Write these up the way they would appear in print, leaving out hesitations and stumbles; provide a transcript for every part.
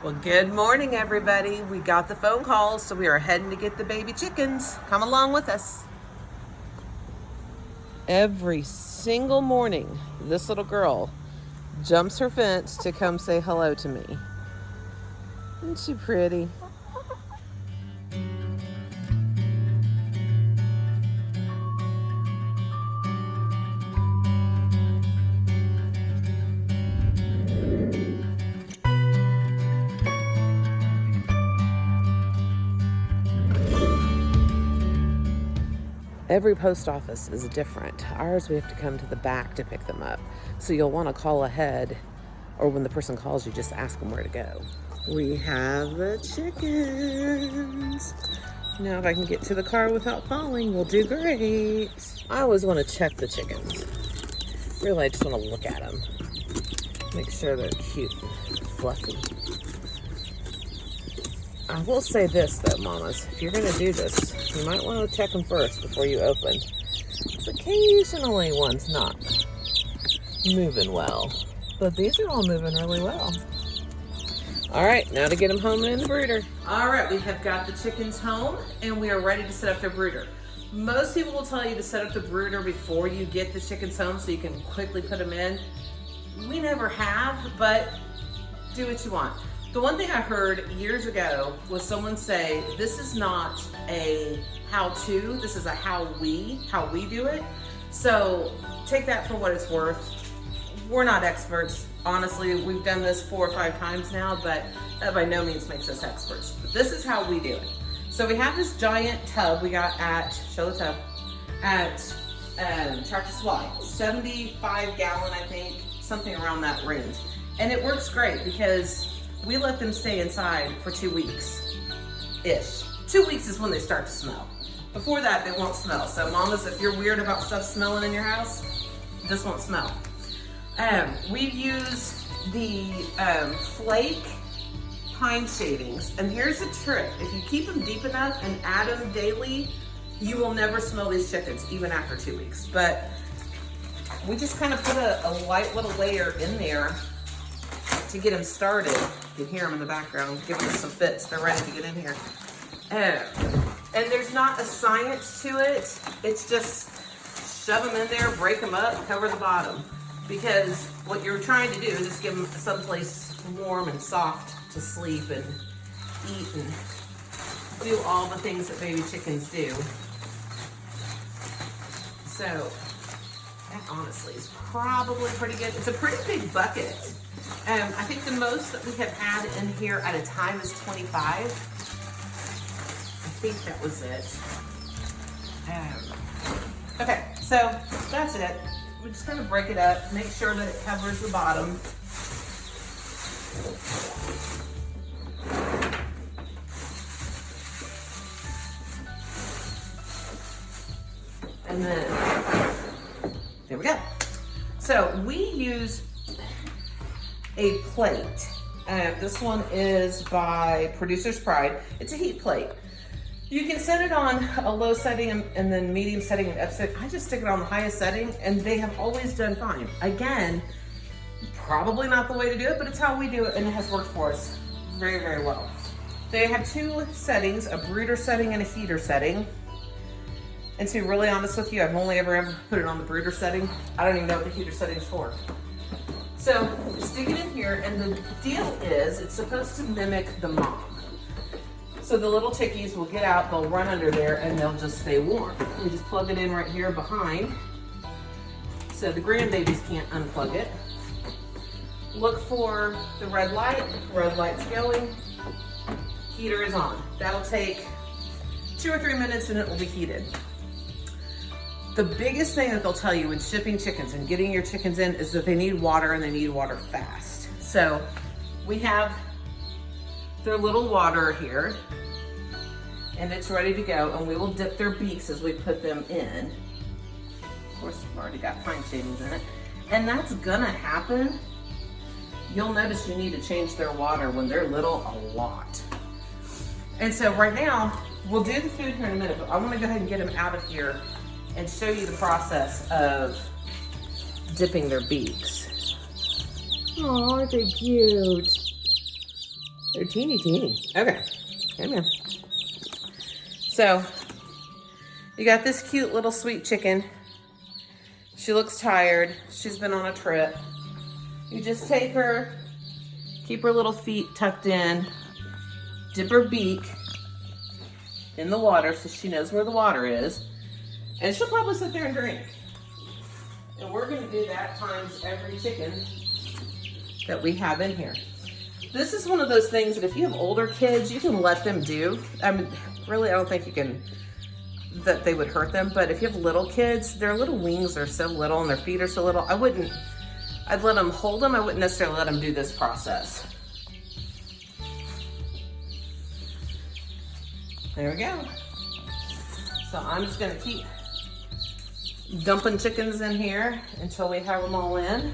Well, good morning, everybody. We got the phone call, so we are heading to get the baby chickens. Come along with us. Every single morning, this little girl jumps her fence to come say hello to me. Isn't she pretty? Every post office is different. Ours, we have to come to the back to pick them up. So you'll want to call ahead, or when the person calls you, just ask them where to go. We have the chickens. Now if I can get to the car without falling, we'll do great. I always want to check the chickens. Really, I just want to look at them. Make sure they're cute and fluffy. I will say this though, mamas, if you're going to do this, you might want to check them first before you open. Because occasionally one's not moving well. But these are all moving really well. All right, now to get them home and in the brooder. All right, we have got the chickens home and we are ready to set up their brooder. Most people will tell you to set up the brooder before you get the chickens home so you can quickly put them in. We never have, but do what you want. The one thing I heard years ago was someone say, this is not a how-to, this is a how we do it. So take that for what it's worth. We're not experts. Honestly, we've done this 4 or 5 times now, but that by no means makes us experts. But this is how we do it. So we have this giant tub we got at, show the tub, at Tractor Supply, 75 gallon, I think, something around that range. And it works great because we let them stay inside for 2 weeks-ish. 2 weeks is when they start to smell. Before that, they won't smell. So mamas, if you're weird about stuff smelling in your house, this won't smell. We use the flake pine shavings. And here's a trick. If you keep them deep enough and add them daily, you will never smell these chickens, even after 2 weeks. But we just kind of put a light little layer in there to get them started. You can hear them in the background, giving us some fits. They're ready to get in here. And there's not a science to it. It's just shove them in there, break them up, cover the bottom. Because what you're trying to do is just give them someplace warm and soft to sleep and eat and do all the things that baby chickens do. So that honestly is probably pretty good. It's a pretty big bucket. I think the most that we have had in here at a time is 25. I think that was it. Okay, so that's it. We just kind of break it up, make sure that it covers the bottom. And then, there we go. So we use a plate. This one is by Producer's Pride. It's a heat plate. You can set it on a low setting and then medium setting and up setting. I just stick it on the highest setting and they have always done fine. Again, probably not the way to do it, but it's how we do it and it has worked for us very, very well. They have 2 settings, a brooder setting and a heater setting. And to be really honest with you, I've only ever put it on the brooder setting. I don't even know what the heater setting is for. So stick it in here, and the deal is it's supposed to mimic the mom. So the little chickies will get out, they'll run under there, and they'll just stay warm. We just plug it in right here behind, so the grandbabies can't unplug it. Look for the red light's going, heater is on. That'll take 2 or 3 minutes and it will be heated. The biggest thing that they'll tell you when shipping chickens and getting your chickens in is that they need water and they need water fast. So we have their little water here and it's ready to go, and we will dip their beaks as we put them in. Of course, we've already got pine shavings in it. And that's gonna happen. You'll notice you need to change their water when they're little a lot. And so right now, we'll do the food here in a minute, but I wanna go ahead and get them out of here and show you the process of dipping their beaks. Oh, aren't they cute? They're teeny. Okay, come here. So, you got this cute little sweet chicken. She looks tired. She's been on a trip. You just take her, keep her little feet tucked in, dip her beak in the water so she knows where the water is, and she'll probably sit there and drink. And we're gonna do that times every chicken that we have in here. This is one of those things that if you have older kids, you can let them do. I mean, really, I don't think you can, that they would hurt them, but if you have little kids, their little wings are so little and their feet are so little, I'd let them hold them. I wouldn't necessarily let them do this process. There we go. So I'm just gonna keep dumping chickens in here until we have them all in.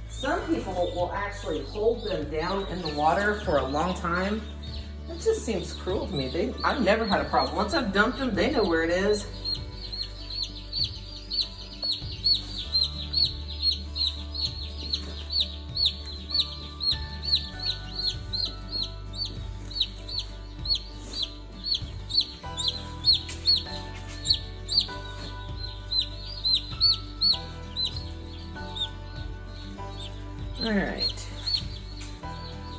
Some people will actually hold them down in the water for a long time. It just seems cruel to me. I've never had a problem. Once I've dumped them, they know where it is. All right,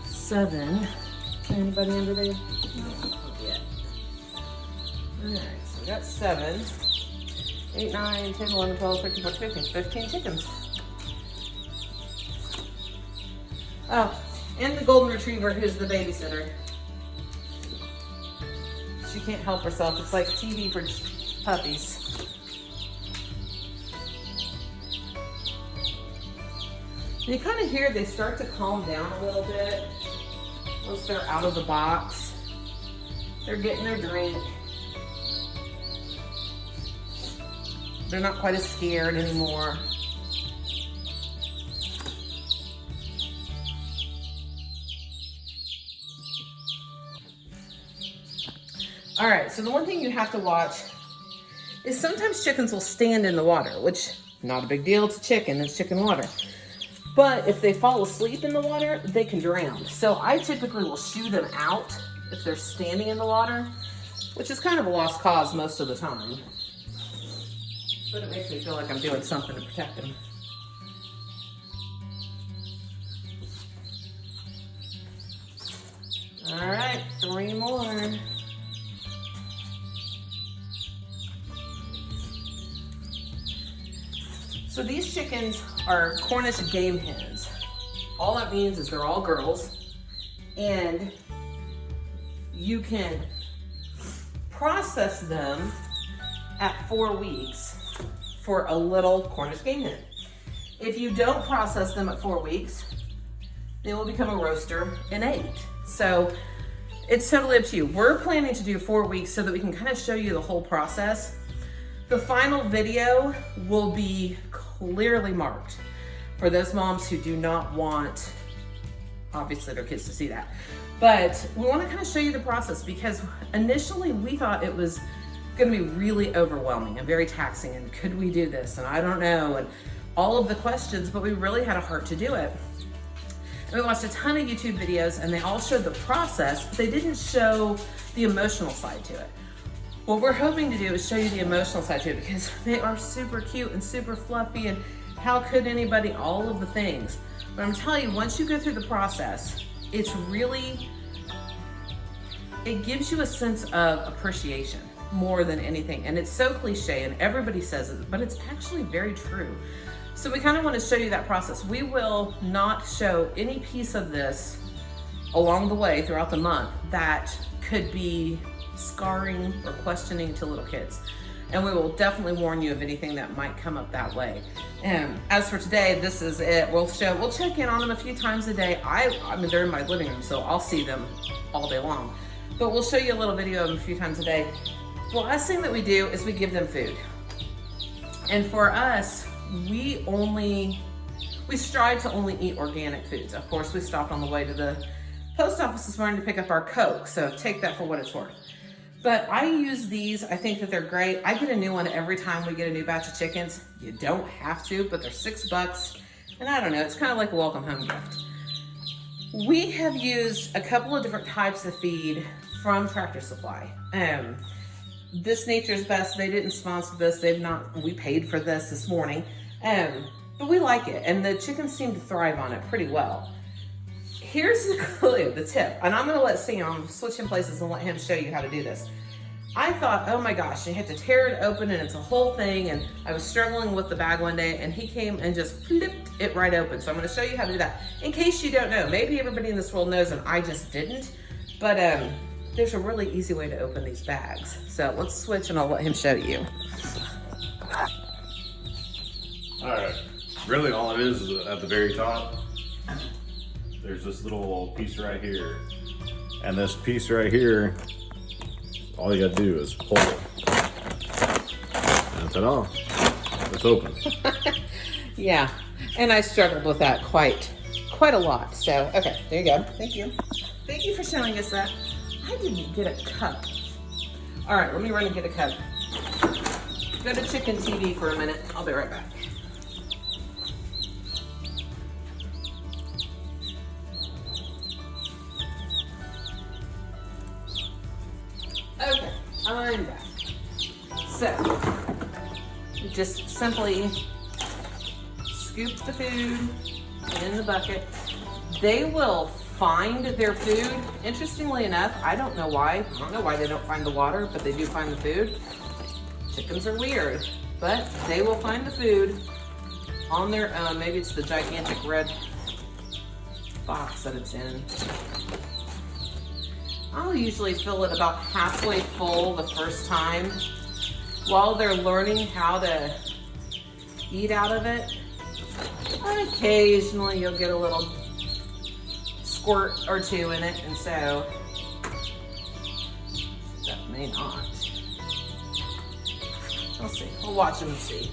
7. Anybody under there? No, not yet. All right, so we got 7, 8, 9, 10, 11, 12, 13, 14, 15, 15 chickens. Oh, and the golden retriever who's the babysitter. She can't help herself. It's like TV for puppies. You kind of hear they start to calm down a little bit once they're out of the box. They're getting their drink. They're not quite as scared anymore. All right, so the one thing you have to watch is sometimes chickens will stand in the water, which not a big deal. It's a chicken, it's chicken water. But if they fall asleep in the water, they can drown. So I typically will shoo them out if they're standing in the water, which is kind of a lost cause most of the time. But it makes me feel like I'm doing something to protect them. All right, 3 more. So these chickens are Cornish Game Hens. All that means is they're all girls, and you can process them at 4 weeks for a little Cornish Game Hen. If you don't process them at 4 weeks, they will become a roaster in 8. So it's totally up to you. We're planning to do 4 weeks so that we can kind of show you the whole process. The final video will be clearly marked for those moms who do not want, obviously, their kids to see that. But we want to kind of show you the process because initially we thought it was going to be really overwhelming and very taxing, and could we do this, and I don't know, and all of the questions, but we really had a heart to do it. And we watched a ton of YouTube videos and they all showed the process, but they didn't show the emotional side to it. What we're hoping to do is show you the emotional side to it because they are super cute and super fluffy, and how could anybody, all of the things. But I'm telling you, once you go through the process, it's really, it gives you a sense of appreciation more than anything. And it's so cliche and everybody says it, but it's actually very true. So we kind of want to show you that process. We will not show any piece of this along the way throughout the month that could be scarring or questioning to little kids. And we will definitely warn you of anything that might come up that way. And as for today, this is it. We'll check in on them a few times a day. I mean, they're in my living room, so I'll see them all day long. But we'll show you a little video of them a few times a day. The last thing that we do is we give them food. And for us, we strive to only eat organic foods. Of course, we stopped on the way to the post office this morning to pick up our Coke, so take that for what it's worth. But I use these, I think that they're great. I get a new one every time we get a new batch of chickens. You don't have to, but they're $6. And I don't know, it's kind of like a welcome home gift. We have used a couple of different types of feed from Tractor Supply. This Nature's Best, they didn't sponsor this. We paid for this morning. But we like it, and the chickens seem to thrive on it pretty well. Here's the clue, the tip, and I'm gonna let Sam, I'm switching places and let him show you how to do this. I thought, oh my gosh, you have to tear it open and it's a whole thing, and I was struggling with the bag one day and he came and just flipped it right open. So I'm gonna show you how to do that. In case you don't know, maybe everybody in this world knows and I just didn't, but there's a really easy way to open these bags. So let's switch and I'll let him show you. All right, really all it is at the very top, there's this little piece right here. And this piece right here, all you gotta do is pull it. And ta-da, it's open. Yeah, and I struggled with that quite a lot. So, okay, there you go. Thank you. Thank you for showing us that. I didn't get a cup. All right, let me run and get a cup. Go to Chicken TV for a minute. I'll be right back. Okay, I'm back. So, you just simply scoop the food in the bucket. They will find their food. Interestingly enough, I don't know why they don't find the water, but they do find the food. Chickens are weird, but they will find the food on their own. Maybe it's the gigantic red box that it's in. I'll usually fill it about halfway full the first time while they're learning how to eat out of it. Occasionally you'll get a little squirt or two in it, and so that may not. We'll see. We'll watch them and see.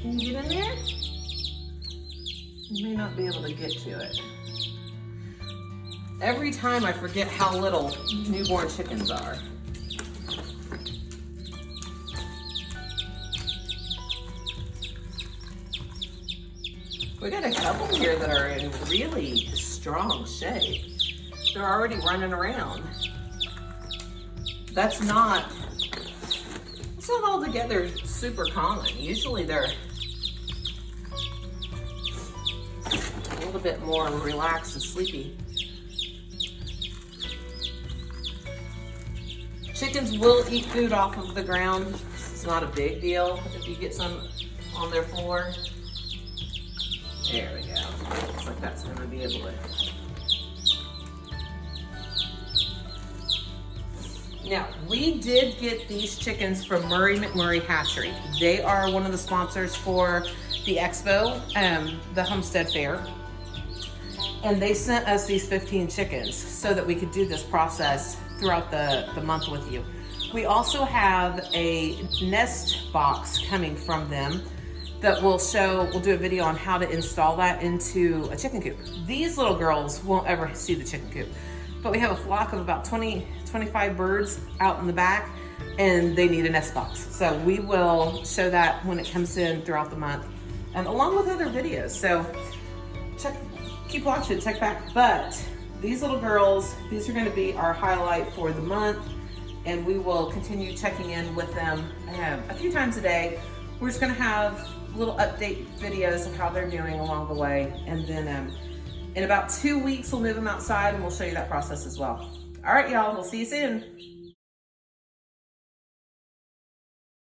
Can you get in there? You may not be able to get to it. Every time I forget how little newborn chickens are. We got a couple here that are in really strong shape. They're already running around. That's not altogether super common. Usually they're a little bit more relaxed and sleepy. Chickens will eat food off of the ground. It's not a big deal if you get some on their floor. There we go. Looks like that's gonna be able to. Now, we did get these chickens from Murray McMurray Hatchery. They are one of the sponsors for the expo, the Homestead Fair. And they sent us these 15 chickens so that we could do this process throughout the month with you. We also have a nest box coming from them that we'll do a video on how to install that into a chicken coop. These little girls won't ever see the chicken coop, but we have a flock of about 25 birds out in the back, and they need a nest box. So we will show that when it comes in throughout the month, along with other videos. So keep watching, check back. But these little girls, these are gonna be our highlight for the month, and we will continue checking in with them a few times a day. We're just gonna have little update videos of how they're doing along the way. And then in about 2 weeks, we'll move them outside and we'll show you that process as well. All right, y'all, we'll see you soon.